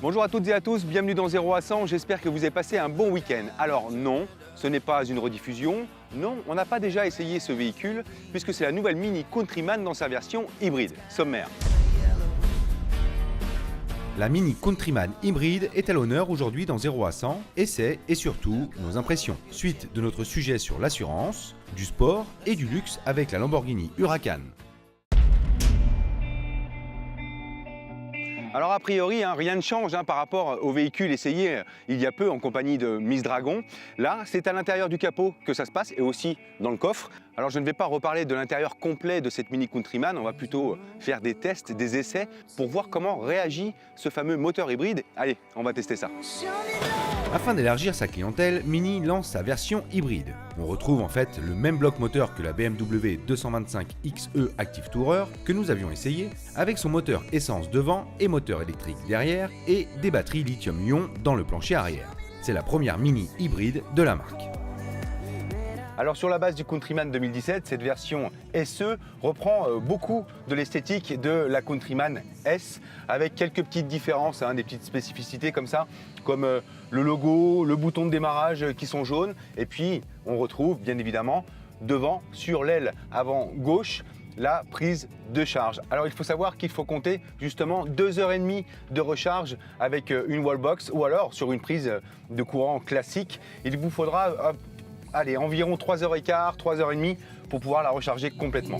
Bonjour à toutes et à tous, bienvenue dans 0 à 100, j'espère que vous avez passé un bon week-end. Alors non, ce n'est pas une rediffusion, non, on n'a pas déjà essayé ce véhicule puisque c'est la nouvelle Mini Countryman dans sa version hybride. Sommaire. La Mini Countryman hybride est à l'honneur aujourd'hui dans 0 à 100, essais et surtout nos impressions. Suite de notre sujet sur l'assurance, du sport et du luxe avec la Lamborghini Huracan. Alors a priori, rien ne change par rapport au véhicule essayé il y a peu en compagnie de Miss Dragon. Là, c'est à l'intérieur du capot que ça se passe et aussi dans le coffre. Alors je ne vais pas reparler de l'intérieur complet de cette Mini Countryman, on va plutôt faire des tests, des essais pour voir comment réagit ce fameux moteur hybride. Allez, on va tester ça. Afin d'élargir sa clientèle, Mini lance sa version hybride. On retrouve en fait le même bloc moteur que la BMW 225 XE Active Tourer que nous avions essayé, avec son moteur essence devant et moteur électrique derrière et des batteries lithium-ion dans le plancher arrière. C'est la première Mini hybride de la marque. Alors sur la base du Countryman 2017, cette version SE reprend beaucoup de l'esthétique de la Countryman S avec quelques petites différences, des petites spécificités comme ça, comme le logo, le bouton de démarrage qui sont jaunes et puis on retrouve bien évidemment devant sur l'aile avant gauche la prise de charge. Alors il faut savoir qu'il faut compter justement 2h30 de recharge avec une wallbox ou alors sur une prise de courant classique, il vous faudra environ 3h15, 3h30 pour pouvoir la recharger complètement.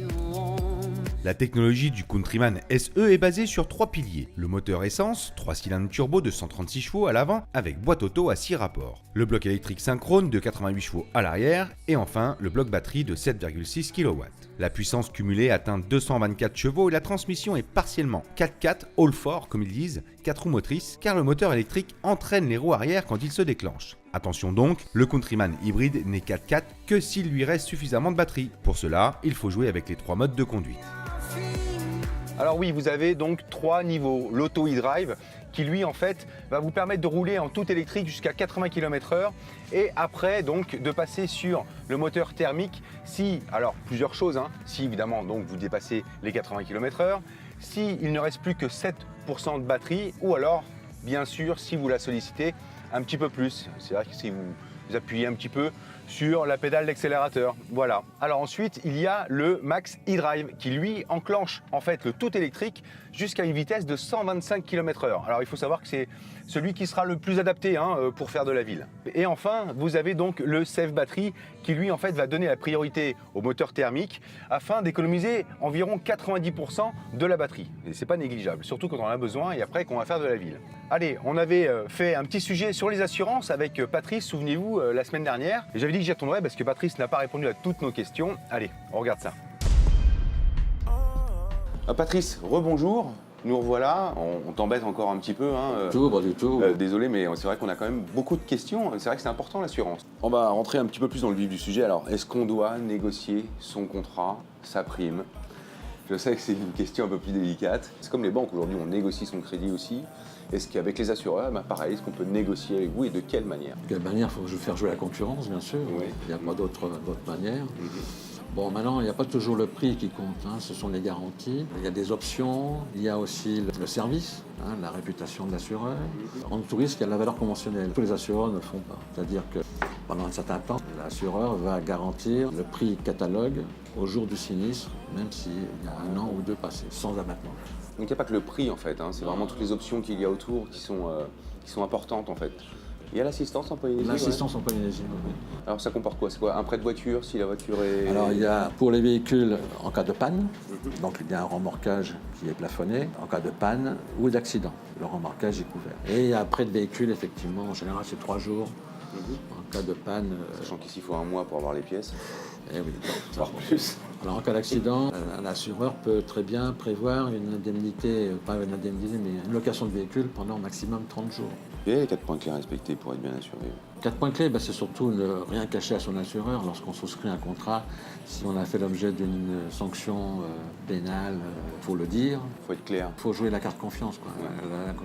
La technologie du Countryman SE est basée sur 3 piliers. Le moteur essence, 3 cylindres turbo de 136 chevaux à l'avant avec boîte auto à 6 rapports. Le bloc électrique synchrone de 88 chevaux à l'arrière et enfin le bloc batterie de 7,6 kW. La puissance cumulée atteint 224 chevaux et la transmission est partiellement 4x4 all-4 comme ils disent, 4 roues motrices car le moteur électrique entraîne les roues arrière quand il se déclenche. Attention donc, le Countryman hybride n'est 4x4 que s'il lui reste suffisamment de batterie. Pour cela, il faut jouer avec les 3 modes de conduite. Alors oui, vous avez donc 3 niveaux. L'auto e-drive qui lui en fait va vous permettre de rouler en tout électrique jusqu'à 80 km/h et après donc de passer sur le moteur thermique si, alors plusieurs choses, si évidemment donc vous dépassez les 80 km/h, si il ne reste plus que 7% de batterie ou alors bien sûr si vous la sollicitez un petit peu plus. C'est vrai que si vous appuyez un petit peu sur la pédale d'accélérateur. Voilà. Alors ensuite, il y a le Max e-Drive qui lui enclenche en fait le tout électrique jusqu'à une vitesse de 125 km/h. Alors il faut savoir que c'est celui qui sera le plus adapté pour faire de la ville. Et enfin, vous avez donc le Save Battery qui lui en fait va donner la priorité au moteur thermique afin d'économiser environ 90% de la batterie. Et c'est pas négligeable, surtout quand on en a besoin et après qu'on va faire de la ville. Allez, on avait fait un petit sujet sur les assurances avec Patrice, souvenez-vous, la semaine dernière. Et j'avais dit que j'y retournerais parce que Patrice n'a pas répondu à toutes nos questions. Allez, on regarde ça. Patrice, rebonjour. Nous revoilà, on t'embête encore un petit peu. Pas du tout. Désolé, mais c'est vrai qu'on a quand même beaucoup de questions. C'est vrai que c'est important l'assurance. On va rentrer un petit peu plus dans le vif du sujet. Alors, est-ce qu'on doit négocier son contrat, sa prime? Je sais que c'est une question un peu plus délicate. C'est comme les banques, aujourd'hui on négocie son crédit aussi. Est-ce qu'avec les assureurs, pareil, est-ce qu'on peut négocier avec vous et de quelle manière? De quelle manière? Il faut faire jouer la concurrence, bien sûr. Oui. Il n'y a pas d'autre manière. Bon, maintenant, il n'y a pas toujours le prix qui compte, ce sont les garanties. Il y a des options, il y a aussi le service, la réputation de l'assureur. En tout risque, il y a la valeur conventionnelle. Tous les assureurs ne le font pas. C'est-à-dire que pendant un certain temps, l'assureur va garantir le prix catalogue au jour du sinistre, même s'il y a 1 an ou 2 passés, sans abattement. Donc il n'y a pas que le prix en fait, c'est vraiment toutes les options qu'il y a autour qui sont importantes en fait. Il y a l'assistance en Polynésie? L'assistance en Polynésie, oui. Alors ça comporte quoi? C'est quoi? Un prêt de voiture si la voiture est... Alors il y a pour les véhicules en cas de panne, donc il y a un remorquage qui est plafonné, en cas de panne ou d'accident, le remorquage est couvert. Et il y a un prêt de véhicule, effectivement, en général c'est 3 jours, en cas de panne... Sachant qu'ici il faut 1 mois pour avoir les pièces. Eh oui, voire plus. Alors en cas d'accident, l'assureur peut très bien prévoir une indemnité, pas une indemnité, mais une location de véhicule pendant maximum 30 jours. Et les 4 points clés à respecter pour être bien assuré? 4 points clés, c'est surtout ne rien cacher à son assureur lorsqu'on souscrit un contrat. Si on a fait l'objet d'une sanction pénale, il faut le dire. Il faut être clair. Il faut jouer la carte confiance.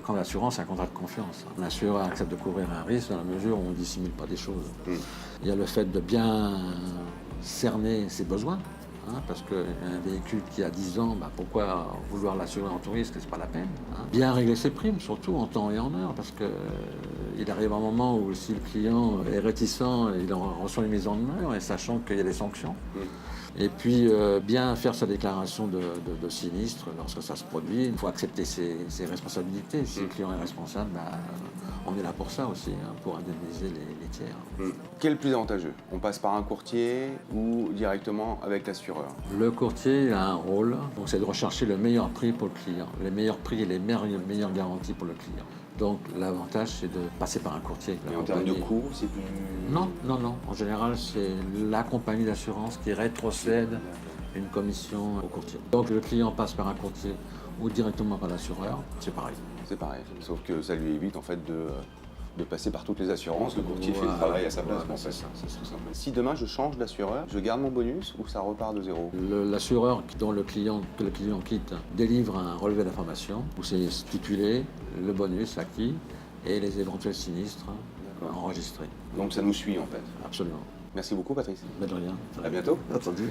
Quand l'assurance, c'est un contrat de confiance. L'assureur accepte de couvrir un risque dans la mesure où on ne dissimule pas des choses. Il y a le fait de bien cerner ses besoins. hein, parce qu'un véhicule qui a 10 ans, pourquoi vouloir l'assurer en tout risque, c'est pas la peine. Hein. Bien régler ses primes, surtout en temps et en heure, parce qu'il arrive un moment où si le client est réticent, il reçoit une mise en demeure, et sachant qu'il y a des sanctions. Et puis, bien faire sa déclaration de sinistre lorsque ça se produit. Il faut accepter ses responsabilités. Si le client est responsable, on est là pour ça aussi, hein, pour indemniser les tiers. Quel est le plus avantageux? On passe par un courtier ou directement avec l'assureur? Le courtier a un rôle, donc c'est de rechercher le meilleur prix pour le client, les meilleurs prix et les meilleures garanties pour le client. Donc l'avantage, c'est de passer par un courtier. Et en termes de coût, c'est plus... Non. En général, c'est la compagnie d'assurance qui rétrocède une commission au courtier. Donc le client passe par un courtier ou directement par l'assureur, c'est pareil. C'est pareil, sauf que ça lui évite en fait de passer par toutes les assurances. Le courtier fait le travail à sa place. C'est ça, c'est ça. Si demain je change d'assureur, je garde mon bonus ou ça repart de zéro? L'assureur que le client quitte délivre un relevé d'information où c'est stipulé le bonus acquis et les éventuels sinistres enregistrés. Donc ça nous suit en fait. Absolument. Merci beaucoup Patrice. Mais de rien. À bientôt. Attendu.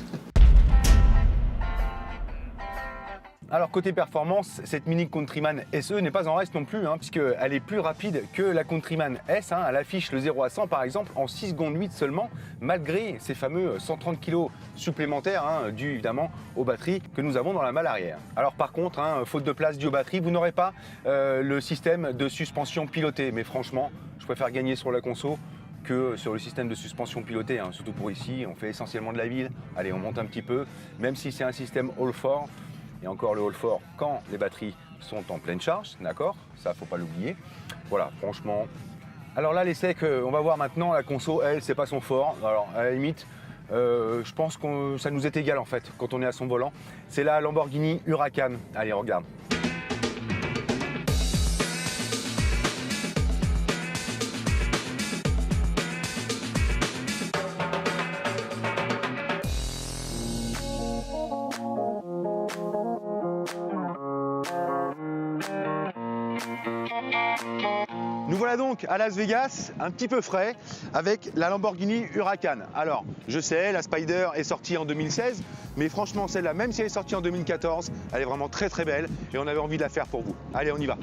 Alors côté performance, cette Mini Countryman SE n'est pas en reste non plus, puisqu'elle est plus rapide que la Countryman S. Elle affiche le 0 à 100 par exemple en 6 secondes 8 seulement, malgré ces fameux 130 kg supplémentaires, dus évidemment aux batteries que nous avons dans la malle arrière. Alors par contre, faute de place due aux batteries, vous n'aurez pas le système de suspension pilotée. Mais franchement, je préfère gagner sur la conso que sur le système de suspension pilotée, surtout pour ici. On fait essentiellement de la ville. Allez, on monte un petit peu, même si c'est un système all-4. Et encore le all-4 quand les batteries sont en pleine charge, d'accord? Ça, faut pas l'oublier. Voilà, franchement. Alors là, l'essai qu'on va voir maintenant, la conso, elle, c'est pas son fort. Alors, à la limite, je pense que ça nous est égal en fait, quand on est à son volant. C'est la Lamborghini Huracan. Allez, regarde. Nous voilà donc à Las Vegas, un petit peu frais, avec la Lamborghini Huracan. Alors, je sais, la Spider est sortie en 2016, mais franchement, celle-là, même si elle est sortie en 2014, elle est vraiment très très belle et on avait envie de la faire pour vous. Allez, on y va.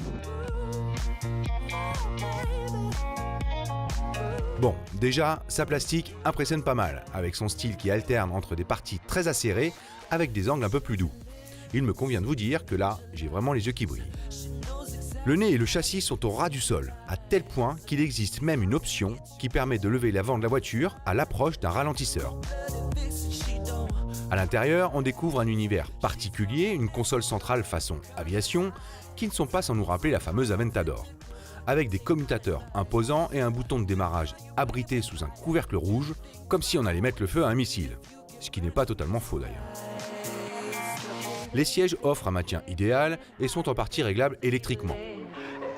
Bon, déjà, sa plastique impressionne pas mal, avec son style qui alterne entre des parties très acérées avec des angles un peu plus doux. Il me convient de vous dire que là, j'ai vraiment les yeux qui brillent. Le nez et le châssis sont au ras du sol, à tel point qu'il existe même une option qui permet de lever l'avant de la voiture à l'approche d'un ralentisseur. À l'intérieur, on découvre un univers particulier, une console centrale façon aviation, qui ne sont pas sans nous rappeler la fameuse Aventador, avec des commutateurs imposants et un bouton de démarrage abrité sous un couvercle rouge, comme si on allait mettre le feu à un missile, ce qui n'est pas totalement faux d'ailleurs. Les sièges offrent un maintien idéal et sont en partie réglables électriquement.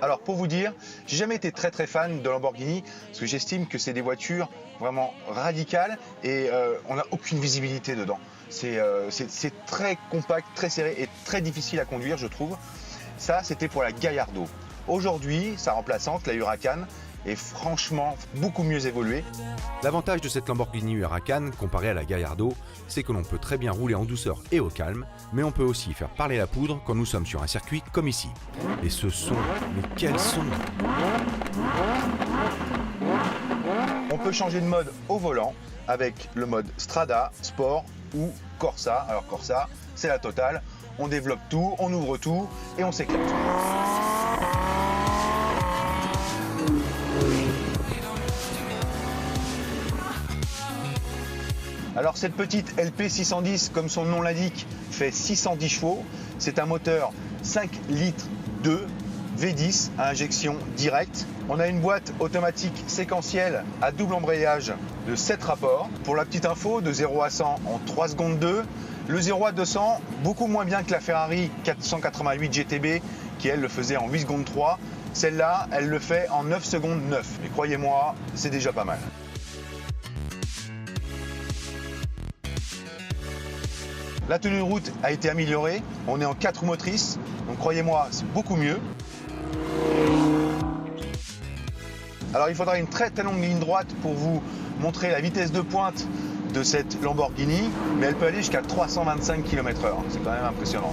Alors pour vous dire, j'ai jamais été très fan de Lamborghini parce que j'estime que c'est des voitures vraiment radicales et on n'a aucune visibilité dedans. C'est très compact, très serré et très difficile à conduire, je trouve. Ça, c'était pour la Gallardo. Aujourd'hui, sa remplaçante, la Huracan, est franchement beaucoup mieux évoluée. L'avantage de cette Lamborghini Huracan comparée à la Gallardo, c'est que l'on peut très bien rouler en douceur et au calme, mais on peut aussi faire parler la poudre quand nous sommes sur un circuit comme ici. Et ce son, mais quel son! On peut changer de mode au volant avec le mode Strada, Sport ou Corsa. Alors Corsa, c'est la totale. On développe tout, on ouvre tout et on s'éclate. Alors cette petite LP 610, comme son nom l'indique, fait 610 chevaux. C'est un moteur 5 litres 2 V10 à injection directe. On a une boîte automatique séquentielle à double embrayage de 7 rapports. Pour la petite info, de 0 à 100 en 3 secondes 2. Le 0 à 200, beaucoup moins bien que la Ferrari 488 GTB qui elle le faisait en 8 secondes 3. Celle-là, elle le fait en 9 secondes 9. Et croyez-moi, c'est déjà pas mal. La tenue de route a été améliorée. On est en 4 roues motrices, donc croyez-moi, c'est beaucoup mieux. Alors il faudra une très longue ligne droite pour vous montrer la vitesse de pointe de cette Lamborghini, mais elle peut aller jusqu'à 325 km/h. C'est quand même impressionnant.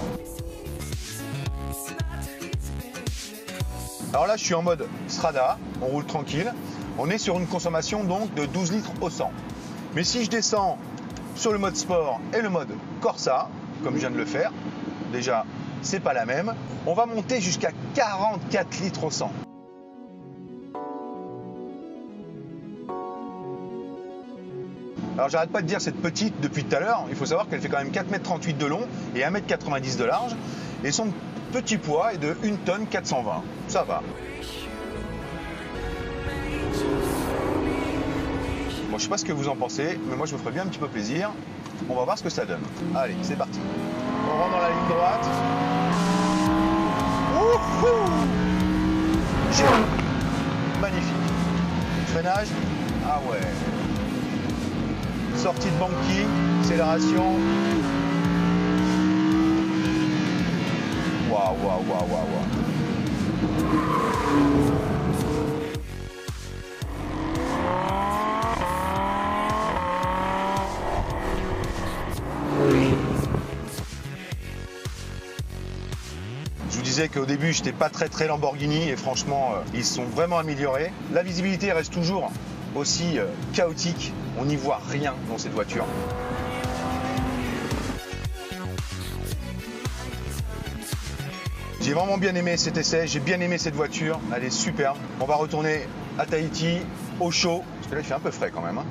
Alors là, je suis en mode Strada, on roule tranquille. On est sur une consommation donc de 12 litres au 100. Mais si je descends sur le mode sport et le mode Corsa, comme je viens de le faire, déjà, c'est pas la même. On va monter jusqu'à 44 litres au 100. Alors j'arrête pas de dire cette petite depuis tout à l'heure, il faut savoir qu'elle fait quand même 4,38 m de long et 1,90 m de large. Et son petit poids est de 1 tonne 420. Ça va. Bon, je sais pas ce que vous en pensez, mais moi je me ferais bien un petit peu plaisir. On va voir ce que ça donne. Allez, c'est parti. On rentre dans la ligne droite. Wouhou! Géant. Magnifique. Freinage. Ah ouais. Sortie de banquille, accélération. Waouh, waouh, waouh, waouh, waouh. Je vous disais qu'au début, j'étais pas très Lamborghini et franchement, ils sont vraiment améliorés. La visibilité reste toujours aussi chaotique. On n'y voit rien dans cette voiture. J'ai vraiment bien aimé cet essai, j'ai bien aimé cette voiture, elle est superbe. On va retourner à Tahiti, au chaud, parce que là il fait un peu frais quand même.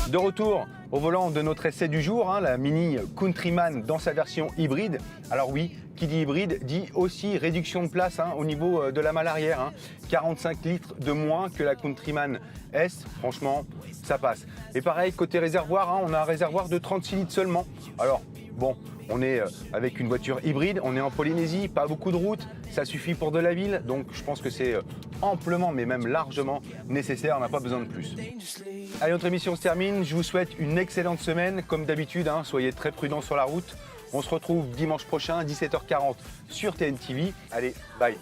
De retour au volant de notre essai du jour, la Mini Countryman dans sa version hybride. Alors oui, qui dit hybride dit aussi réduction de place au niveau de la malle arrière. 45 litres de moins que la Countryman S, franchement, ça passe. Et pareil, côté réservoir, on a un réservoir de 36 litres seulement. Alors bon, on est avec une voiture hybride, on est en Polynésie, pas beaucoup de routes, ça suffit pour de la ville, donc je pense que c'est amplement, mais même largement nécessaire, on n'a pas besoin de plus. Allez, notre émission se termine, je vous souhaite une excellente semaine, comme d'habitude, soyez très prudents sur la route. On se retrouve dimanche prochain, 17h40 sur TNTV. Allez, bye.